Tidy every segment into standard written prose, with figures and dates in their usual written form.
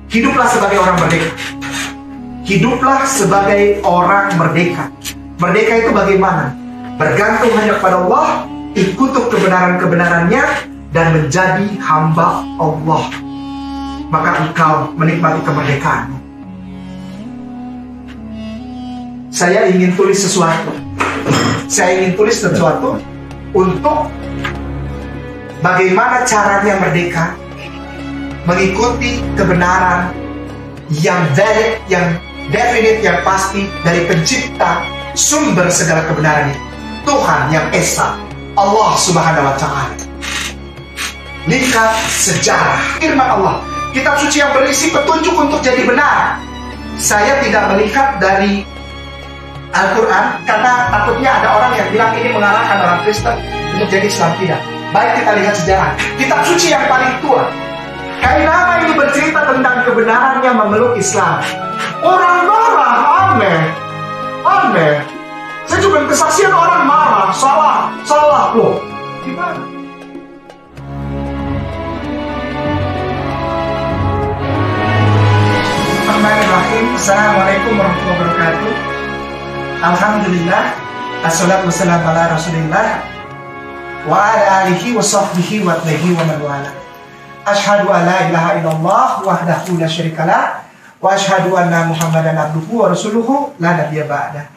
Hiduplah sebagai orang merdeka. Hiduplah sebagai orang merdeka. Merdeka itu bagaimana? Bergantung hanya kepada Allah, ikuti kebenaran-kebenarannya, dan menjadi hamba Allah. Maka engkau menikmati kemerdekaan. Saya ingin tulis sesuatu. Saya ingin tulis sesuatu untuk bagaimana caranya merdeka, mengikuti kebenaran yang valid, yang definite, yang pasti dari pencipta sumber segala kebenaran itu, Tuhan yang Esa, Allah Subhanahu wa Ta'ala. Lihat sejarah firman Allah, kitab suci yang berisi petunjuk untuk jadi benar. Saya tidak melihat dari Al-Quran karena takutnya ada orang yang bilang ini mengarahkan orang Kristen untuk jadi Islam. Tidak. Baik, kita lihat sejarah kitab suci yang paling tua. Kainama ini bercerita tentang kebenaran yang memeluk Islam. Orang marah, aneh. Saya cuma kesaksian orang marah, salah loh. Gimana? Bismillahirrahmanirrahim. Assalamualaikum warahmatullahi wabarakatuh. Alhamdulillah, assalatu wassalamu ala rasulillah wa ala alihi wa sahbihi wa tabihi wa man wala. Asyhadu an la ilaha illallah wahdahu la syarikalah wa asyhadu anna Muhammadan abduhu wa rasuluhu la nabiyya ba'da.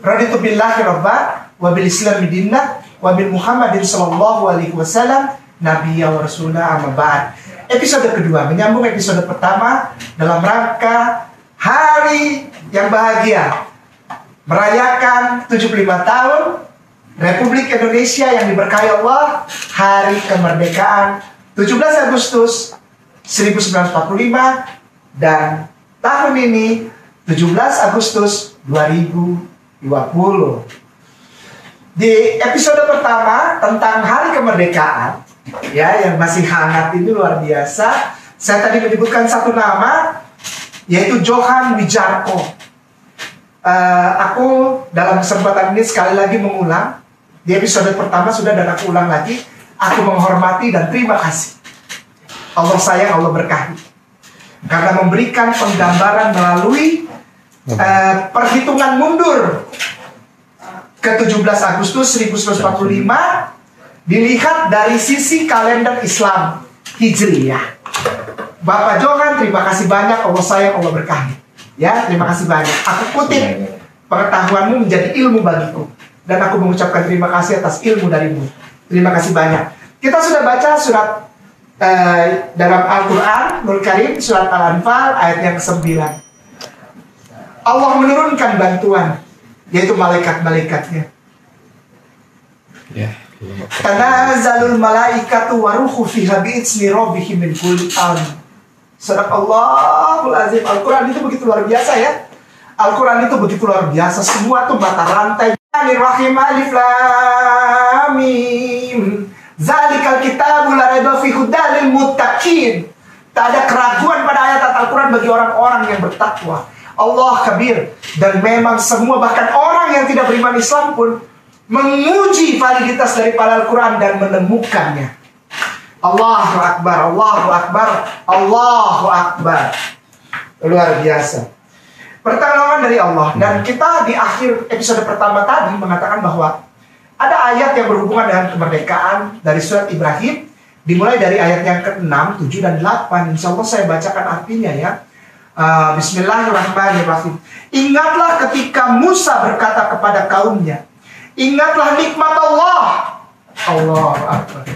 Raditu billahi rabba wa bil islami dinna wa bil Muhammadin sallallahu alaihi wasallam nabiyya wa rasulah amma ba'd. Episode kedua menyambung episode pertama dalam rangka hari yang bahagia, merayakan 75 tahun Republik Indonesia yang diberkahi Allah, hari kemerdekaan 17 Agustus 1945 dan tahun ini 17 Agustus 2020. Di episode pertama tentang hari kemerdekaan, ya, yang masih hangat ini luar biasa. Saya tadi menyebutkan satu nama, yaitu Johan Wijarko. Aku dalam kesempatan ini sekali lagi mengulang. Di episode pertama sudah, dan aku ulang lagi. Aku menghormati dan terima kasih. Allah sayang, Allah berkahi. Karena memberikan penggambaran melalui perhitungan mundur ke 17 Agustus 1945 dilihat dari sisi kalender Islam Hijriyah. Bapak Johan, terima kasih banyak. Allah sayang, Allah berkahi. Ya, terima kasih banyak. Aku kutip, pengetahuanmu menjadi ilmu bagiku. Dan aku mengucapkan terima kasih atas ilmu darimu. Terima kasih banyak. Kita sudah baca surat dalam Al-Quran Nurul Karim, surat Al-Anfal ayat yang ke-9. Allah menurunkan bantuan, yaitu malaikat-malaikatnya. Tanazzalul malaikatu waruhu fiha bi'izni rabbihim min kulli amr. Sadaqallahul azim. Al-Quran itu begitu luar biasa, ya. Al-Quran itu begitu luar biasa. Semua tuh mata rantai. Rahim alif lam mim. Zalikal kitabul la raiba fihi hudal lil muttaqin. Tak ada keraguan pada ayat Al-Quran bagi orang-orang yang bertakwa. Allah kabir. Dan memang semua, bahkan orang yang tidak beriman Islam pun menguji validitas daripada Al-Quran dan menemukannya. Allahu Akbar, Allahu Akbar, Allahu Akbar. Luar biasa. Pertolongan dari Allah. Dan kita di akhir episode pertama tadi mengatakan bahwa ada ayat yang berhubungan dengan kemerdekaan dari surat Ibrahim, dimulai dari ayat yang ke-6, 7, dan 8. Insya Allah saya bacakan artinya, ya. Bismillahirrahmanirrahim. Ingatlah ketika Musa berkata kepada kaumnya, ingatlah nikmat Allah. Allah Akbar.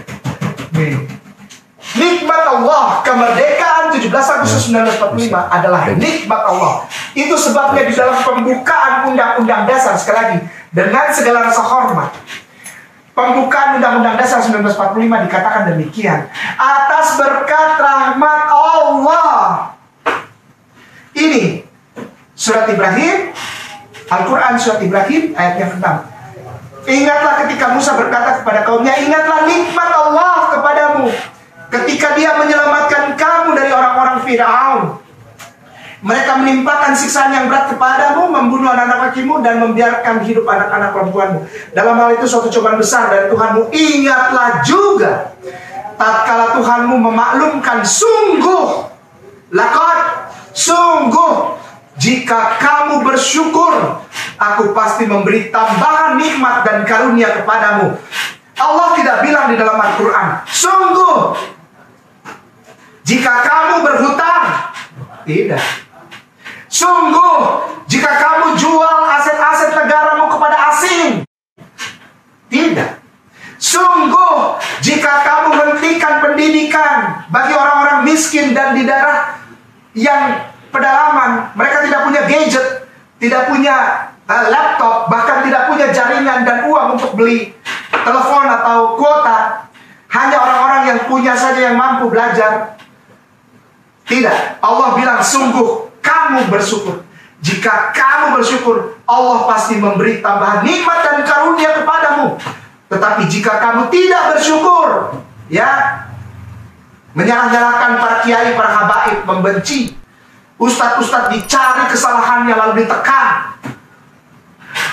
Nikmat Allah, kemerdekaan 17 Agustus 1945 adalah nikmat Allah. Itu sebabnya di dalam pembukaan Undang-Undang Dasar, sekali lagi, dengan segala rasa hormat, pembukaan Undang-Undang Dasar 1945 dikatakan demikian. Atas berkat rahmat Allah. Ini surat Ibrahim, Al-Quran surat Ibrahim ayat yang ke-6. Ingatlah ketika Musa berkata kepada kaumnya, ingatlah nikmat Allah kepadamu ketika dia menyelamatkan kamu dari orang-orang Fir'aun. Mereka menimpakan siksaan yang berat kepadamu, membunuh anak-anak lakimu, dan membiarkan hidup anak-anak perempuanmu. Dalam hal itu suatu cobaan besar dari Tuhanmu. Ingatlah juga tatkala Tuhanmu memaklumkan sungguh Laqad, sungguh, jika kamu bersyukur, aku pasti memberi tambahan nikmat dan karunia kepadamu. Allah tidak bilang di dalam Al-Quran, sungguh, jika kamu berhutang. Tidak. Sungguh, jika kamu jual aset-aset negaramu kepada asing. Tidak. Sungguh, jika kamu hentikan pendidikan bagi orang-orang miskin dan di daerah yang pedalaman, mereka tidak punya gadget, tidak punya laptop, bahkan tidak punya jaringan dan uang untuk beli telepon atau kuota. Hanya orang-orang yang punya saja yang mampu belajar. Tidak. Allah bilang, sungguh kamu bersyukur. Jika kamu bersyukur, Allah pasti memberi tambahan nikmat dan karunia kepadamu. Tetapi jika kamu tidak bersyukur, ya, menyalah-nyalahkan para kiai, para habaib, membenci ustadz-ustadz, dicari kesalahannya lalu ditekan.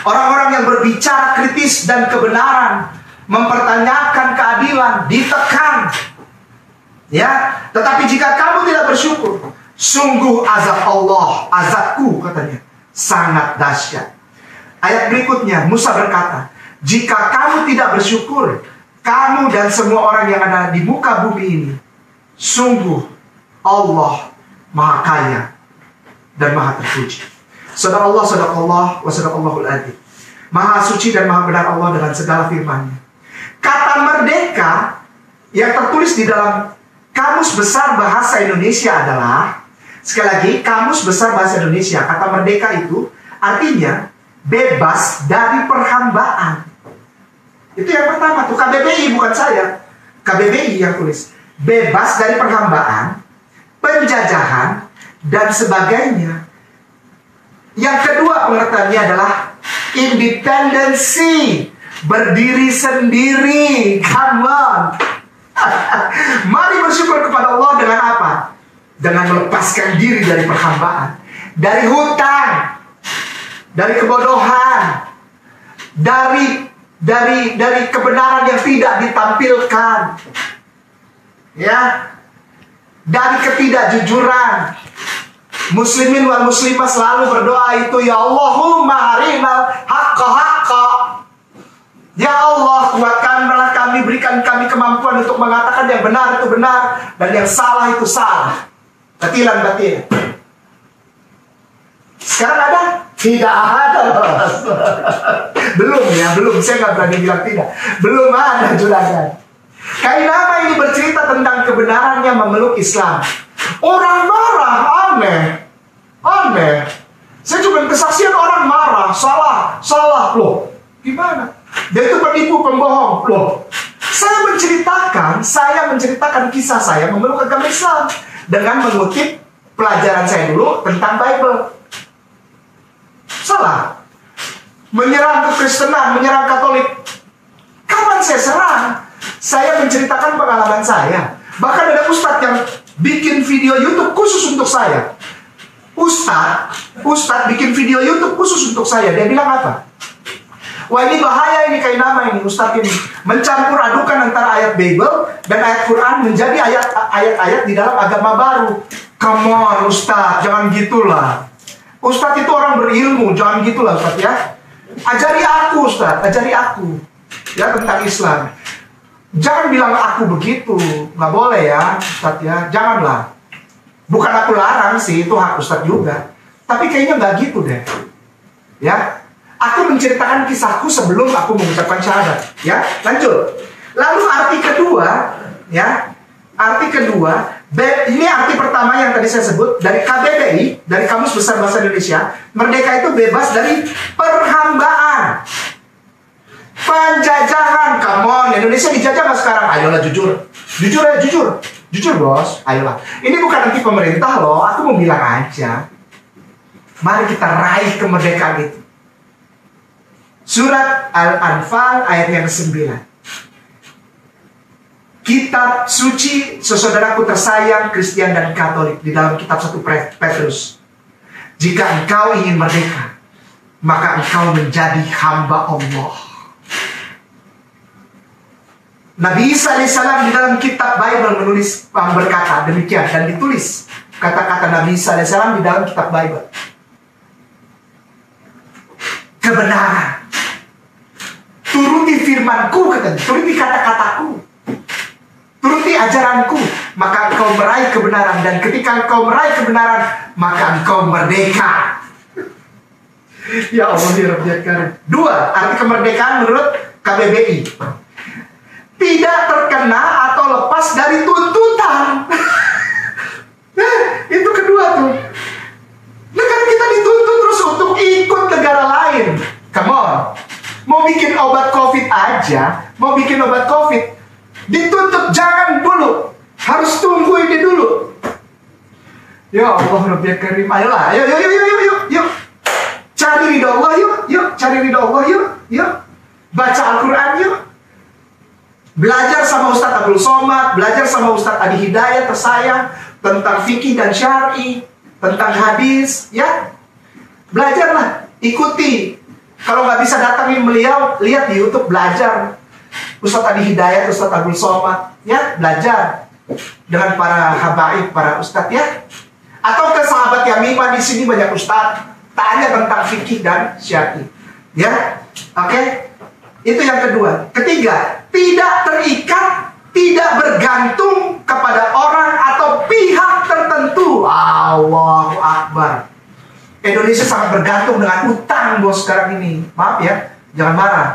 Orang-orang yang berbicara kritis dan kebenaran, mempertanyakan keadilan, ditekan. Ya, tetapi jika kamu tidak bersyukur, sungguh azab Allah, azabku katanya, sangat dahsyat. Ayat berikutnya, Musa berkata, jika kamu tidak bersyukur, kamu dan semua orang yang ada di muka bumi ini, sungguh Allah Maha Kaya dan Maha Terpuji. Sadaqallah, sadaqallah, wa sadaqallahul adzim. Maha suci dan maha benar Allah dengan segala firman-Nya. Kata merdeka yang tertulis di dalam Kamus Besar Bahasa Indonesia adalah, sekali lagi, Kamus Besar Bahasa Indonesia, kata merdeka itu artinya bebas dari perhambaan. Itu yang pertama tuh, KBBI, bukan saya. KBBI yang tulis. Bebas dari perhambaan, penjajahan, dan sebagainya. Yang kedua pengertiannya adalah independensi, berdiri sendiri. Come on. Mari bersyukur kepada Allah dengan apa? Dengan melepaskan diri dari perhambaan, dari hutang, dari kebodohan, dari kebenaran yang tidak ditampilkan, ya, dari ketidakjujuran. Muslimin wal muslimah selalu berdoa itu, ya Allahumma arinal haqqa haqqa. Ya Allah, kuatkanlah kami, berikan kami kemampuan untuk mengatakan yang benar itu benar dan yang salah itu salah. Batilan batin. Sekarang ada? Tidak ada. Belum ya, belum. Saya nggak berani bilang tidak. Belum ada juragan. Kainama ini bercerita tentang kebenarannya memeluk Islam. Orang marah, aneh. Saya cuma kesaksian orang marah, salah loh. Gimana? Dia itu penipu, pembohong loh. Saya menceritakan kisah saya memeluk agama Islam dengan mengutip pelajaran saya dulu tentang Bible. Salah. Menyerang kekristenan, menyerang Katolik. Kapan saya serang? Saya menceritakan pengalaman saya. Bahkan ada ustadz yang bikin video YouTube khusus untuk saya. Ustadz bikin video YouTube khusus untuk saya. Dia bilang apa? Wah, ini bahaya, ini kainama ini, ustadz ini mencampur adukan antara ayat Bible dan ayat Quran menjadi ayat-ayat di dalam agama baru. Come on ustadz, jangan gitulah. Ustadz itu orang berilmu, jangan gitulah ustadz ya. Ajari aku ustadz, ajari aku ya tentang Islam. Jangan bilang aku begitu, nggak boleh ya ustadz ya, janganlah. Bukan aku larang sih, itu hak ustadz juga. Tapi kayaknya nggak gitu deh. Ya, aku menceritakan kisahku sebelum aku mengucapkan syahadat. Ya, lanjut. Lalu arti kedua, ya, ini arti pertama yang tadi saya sebut dari KBBI, dari Kamus Besar Bahasa Indonesia. Merdeka itu bebas dari perhambaan, penjajahan. Come on, Indonesia dijajah nggak sekarang? Ayolah jujur ya, jujur bos, ayolah. Ini bukan anti pemerintah loh, aku mau bilang aja. Mari kita raih kemerdekaan itu. Surat Al-Anfal ayat yang ke-9. Kitab suci saudaraku tersayang Kristen dan Katolik di dalam kitab 1 Petrus. Jika engkau ingin merdeka, maka engkau menjadi hamba Allah. Nabi Isa AS di dalam kitab Bible berkata demikian dan ditulis. kata-kata Nabi Isa AS di dalam kitab Bible. Kebenaran. Turuti firmanku, katanya. Turuti kata-kataku. Turuti ajaranku, maka engkau meraih kebenaran. Dan ketika engkau meraih kebenaran, maka engkau merdeka. Ya Allah, ya Rabbi Karim. 2, arti kemerdekaan menurut KBBI. Tidak terkena atau lepas dari tuntutan. Itu kedua tuh. Negara kita dituntut terus untuk ikut negara lain. Come on. Mau bikin obat COVID aja, mau bikin obat COVID, dituntut jangan dulu. Harus tunggu ini dulu. Ya Allah, Rabbi Karim. Ayolah, yuk. Cari ridho Allah yuk. Cari ridho Allah yuk. Baca Al-Quran yuk. Belajar sama Ustadz Abdul Somad, belajar sama Ustadz Adi Hidayat tersayang tentang fikih dan syar'i, tentang hadis, ya. Belajarlah, ikuti. Kalau nggak bisa datangin beliau, lihat di YouTube, belajar. Ustadz Adi Hidayat, Ustadz Abdul Somad, ya, belajar dengan para habaib, para ustadz, ya. Atau ke sahabat Yamimah, di sini banyak ustadz, tanya tentang fikih dan syar'i, ya. Oke. Itu yang kedua. Ketiga, tidak terikat, tidak bergantung kepada orang atau pihak tertentu. Allahu Akbar. Indonesia sangat bergantung dengan utang, bos, sekarang ini. Maaf ya, jangan marah.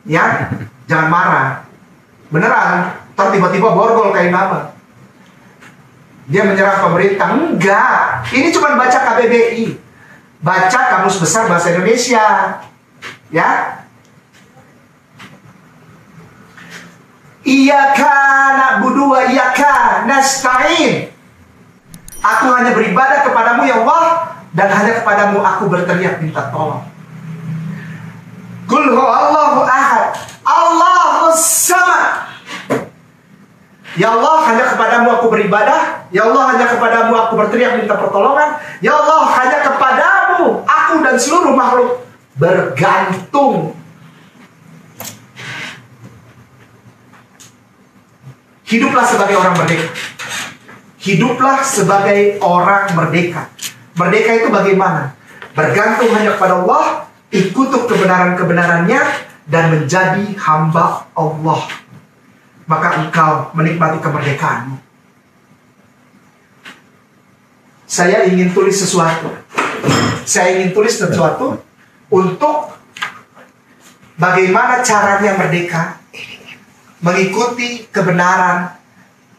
Ya, jangan marah. Beneran, ntar tiba-tiba borgol kayak nama. Dia menyerang pemerintah. Enggak, ini cuma baca KBBI. Baca Kamus Besar Bahasa Indonesia. Ya. Iyyaka na'budu wa iyyaka nasta'in. Aku hanya beribadah kepadamu ya Allah, dan hanya kepadamu aku berteriak minta tolong. Qul huwallahu ahad, Allahus samad. Ya Allah, hanya kepadamu aku beribadah. Ya Allah, hanya kepadamu aku berteriak minta pertolongan. Ya Allah, hanya kepadamu aku dan seluruh makhluk bergantung. Hiduplah sebagai orang merdeka. Hiduplah sebagai orang merdeka. Merdeka itu bagaimana? Bergantung hanya kepada Allah, ikuti kebenaran-kebenarannya, dan menjadi hamba Allah. Maka engkau menikmati kemerdekaanmu. Saya ingin tulis sesuatu. Untuk bagaimana caranya merdeka, mengikuti kebenaran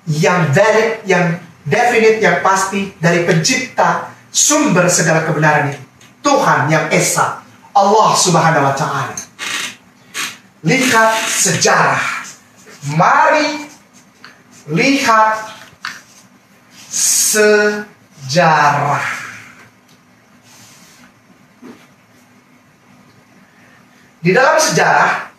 yang valid, yang definite, yang pasti dari pencipta sumber segala kebenaran itu, Tuhan yang Esa, Allah Subhanahu wa Ta'ala. Lihat sejarah. Mari lihat sejarah. Di dalam sejarah,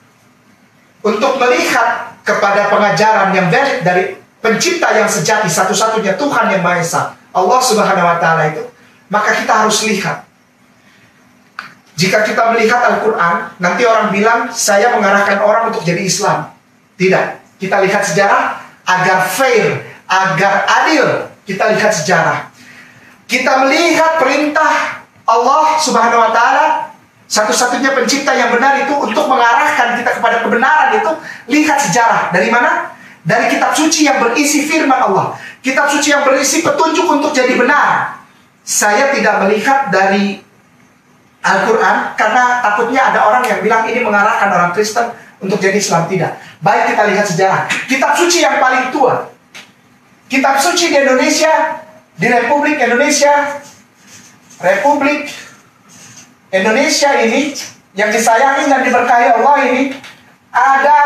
untuk melihat kepada pengajaran yang valid dari pencipta yang sejati, satu-satunya Tuhan yang Maha Esa, Allah Subhanahu wa Ta'ala itu, maka kita harus lihat. Jika kita melihat Al-Quran, nanti orang bilang saya mengarahkan orang untuk jadi Islam. Tidak, kita lihat sejarah agar fair, agar adil. Kita lihat sejarah. Kita melihat perintah Allah Subhanahu wa Ta'ala, satu-satunya pencipta yang benar itu, untuk mengarahkan kita kepada kebenaran itu. Lihat sejarah. Dari mana? Dari kitab suci yang berisi firman Allah. Kitab suci yang berisi petunjuk untuk jadi benar. Saya tidak melihat dari Al-Quran, karena takutnya ada orang yang bilang ini mengarahkan orang Kristen untuk jadi Islam. Tidak. Baik, kita lihat sejarah. Kitab suci yang paling tua, kitab suci di Indonesia, di Republik Indonesia, Republik Indonesia ini, yang disayangi dan diberkahi Allah ini, ada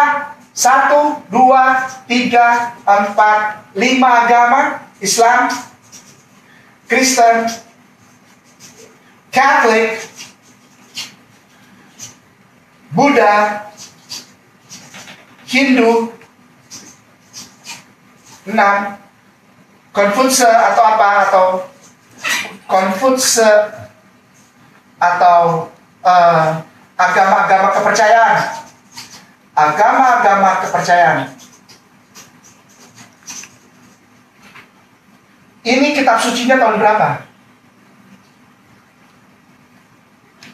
1, 2, 3, 4, 5 agama: Islam, Kristen, Katolik, Buddha, Hindu, 6, Konfutse atau apa, atau Konfutse, atau agama-agama kepercayaan. Agama-agama kepercayaan. Ini kitab sucinya tahun berapa?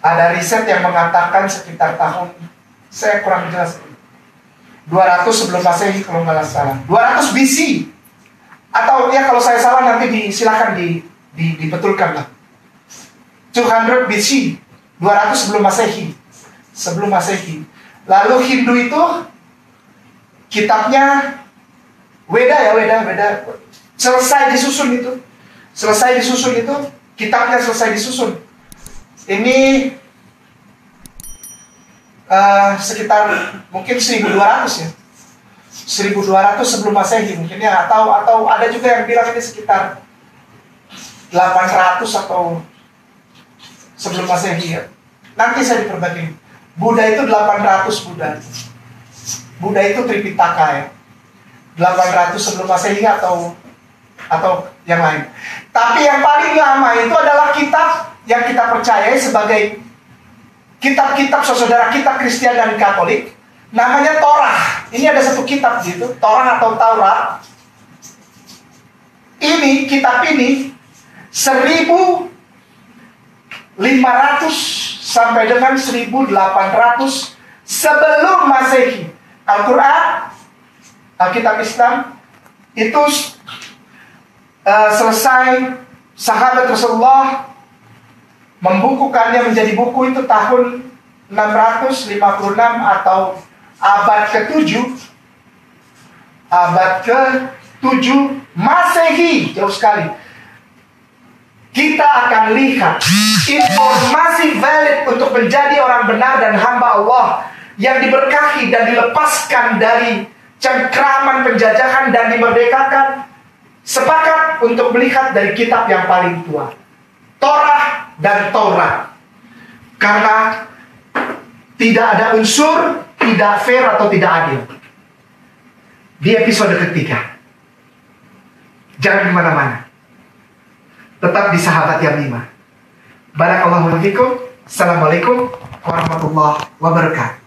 Ada riset yang mengatakan sekitar tahun, saya kurang jelas, 200 sebelum Masehi kalau nggak salah. 200 BC. Atau ya kalau saya salah nanti silakan dibetulkan lah. 200 BC, 200 sebelum Masehi. Sebelum Masehi. Lalu Hindu itu kitabnya Weda. Selesai disusun itu. Kitabnya selesai disusun. Ini sekitar mungkin 1200 ya. 1200 sebelum Masehi mungkin ya, atau ada juga yang bilang ini sekitar 800 atau sebelum Masehi ya. Nanti saya diperbagi. Buddha itu 800 Buddha itu Tripitaka ya. 800 sebelum Masehi atau yang lain. Tapi yang paling lama itu adalah kitab yang kita percayai sebagai kitab-kitab saudara kita Kristen dan Katolik, namanya Torah. Ini ada satu kitab gitu, Torah atau Taurat. Kitab ini 1500 sampai dengan 1800 sebelum Masehi. Al-Quran, Alkitab Islam itu selesai sahabat Rasulullah membukukannya menjadi buku itu tahun 656 atau abad ke-7 Masehi, jauh sekali. Kita akan lihat informasi valid untuk menjadi orang benar dan hamba Allah yang diberkahi dan dilepaskan dari cengkraman penjajahan dan dimerdekakan. Sepakat untuk melihat dari kitab yang paling tua, Torah dan Taurat. Karena tidak ada unsur tidak fair atau tidak adil. Di episode ketiga, jangan kemana-mana, tetap di Sahabat yang 5. Barakallahu fikum. Assalamualaikum warahmatullahi wabarakatuh.